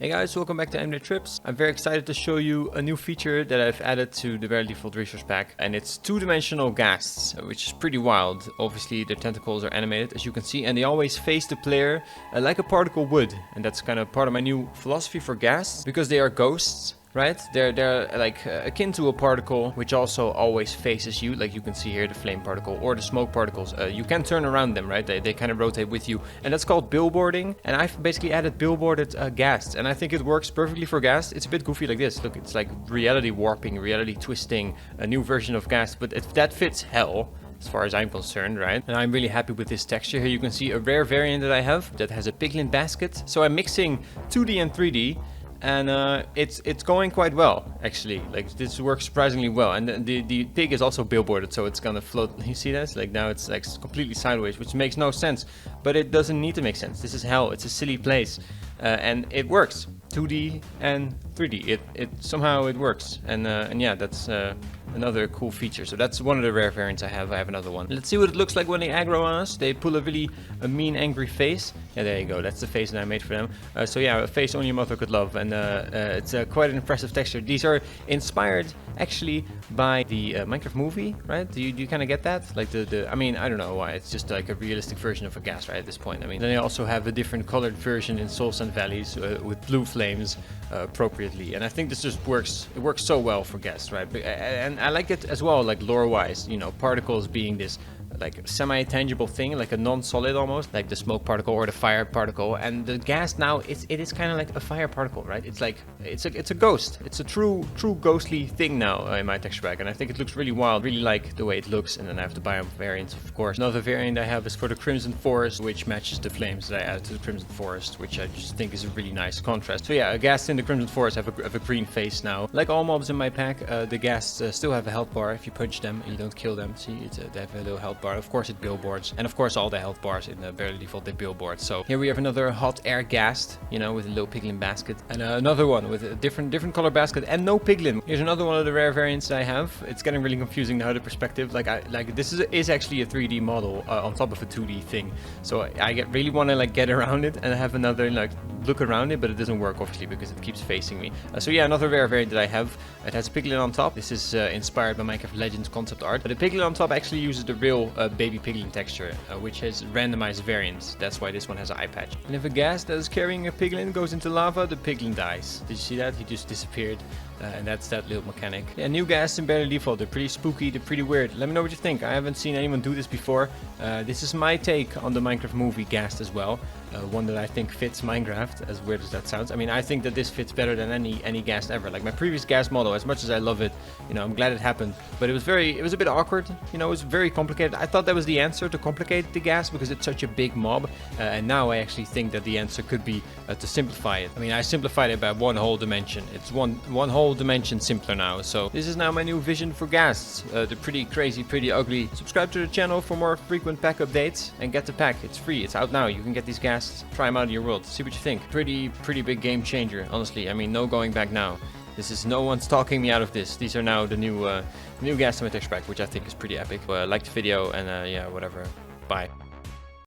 Hey guys, welcome back to MJ Trips. I'm very excited to show you a new feature that I've added to the very default resource pack, and it's two-dimensional ghasts, which is pretty wild. Obviously their tentacles are animated, as you can see, and they always face the player like a particle would, and that's kind of part of my new philosophy for ghasts, because they are ghosts. Right? They're like akin to a particle, which also always faces you, like you can see here, the flame particle or the smoke particles. You can turn around them, right? They kind of rotate with you, and that's called billboarding. And I've basically added billboarded ghasts, and I think it works perfectly for ghasts. It's a bit goofy like this. Look, it's like reality warping, reality twisting, a new version of ghast, but if that fits hell, as far as I'm concerned, right? And I'm really happy with this texture here. You can see a rare variant that I have that has a piglin basket. So I'm mixing 2D and 3D. And it's going quite well, actually. Like, this works surprisingly well. And the pig is also billboarded, so it's gonna float. You see this? Like, now it's like completely sideways, which makes no sense. But it doesn't need to make sense. This is hell. It's a silly place, and it works. 2D and 3D. It somehow it works. And yeah, that's another cool feature. So that's one of the rare variants I have. I have another one. Let's see what it looks like when they aggro on us. They pull a mean, angry face. Yeah, there you go. That's the face that I made for them. So yeah, a face only a mother could love, and it's quite an impressive texture. These are inspired actually by the Minecraft movie, right? Do you kind of get that? Like I mean, I don't know why. It's just like a realistic version of a ghast, right? At this point, I mean, then they also have a different colored version in Souls and Valleys with blue flames appropriately, and I think this just works. It works so well for ghasts, right? And I like it as well, like lore-wise. You know, particles being this like semi-tangible thing, like a non-solid almost, like the smoke particle or the fire particle. And the ghast now, it is kind of like a fire particle, right? It's like it's a ghost. It's a true ghostly thing now in my texture pack, and I think it looks really wild. Really like the way it looks. And then I have the biome variants, of course. Another variant I have is for the Crimson Forest, which matches the flames that I added to the Crimson Forest, which I just think is a really nice contrast. So yeah, a ghast in the Crimson Forest have a green face now. Like all mobs in my pack, the ghasts still have a health bar. If you punch them and you don't kill them, see, they have a little health bar. Of course it billboards, and of course all the health bars in the barely default they billboard. So here we have another hot air ghast, you know, with a little piglin basket, and another one with a different color basket and no piglin. Here's another one of the rare variants I have. It's getting really confusing now, the perspective. Like this is actually a 3D model on top of a 2D thing. So I really want to like get around it and have another like look around it, but it doesn't work obviously because it keeps facing me. So yeah, another rare variant that I have. It has a piglin on top. This is inspired by Minecraft Legends concept art, but the piglin on top actually uses the real baby piglin texture, which has randomized variants. That's why this one has an eye patch. And if a ghast that is carrying a piglin goes into lava, the piglin dies. Did you see that? He just disappeared. And that's that little mechanic. Yeah, new ghasts in barely default. They're pretty spooky. They're pretty weird. Let me know what you think. I haven't seen anyone do this before. This is my take on the Minecraft movie ghast as well. One that I think fits Minecraft, as weird as that sounds. I mean, I think that this fits better than any ghast ever. Like my previous ghast model, as much as I love it, you know, I'm glad it happened. But it was a bit awkward. You know, it was very complicated. I thought that was the answer, to complicate the ghast because it's such a big mob. And now I actually think that the answer could be to simplify it. I mean, I simplified it by one whole dimension. It's one whole dimension simpler now. So this is now my new vision for ghasts. They're pretty crazy, pretty ugly. Subscribe to the channel for more frequent pack updates and get the pack. It's free. It's out now. You can get these ghasts. Try them out in your world. See what you think. Pretty big game changer, honestly. I mean, no going back now. This is, no one's talking me out of this. These are now the new ghasts in my texture pack, which I think is pretty epic. Like the video, and yeah, whatever. Bye.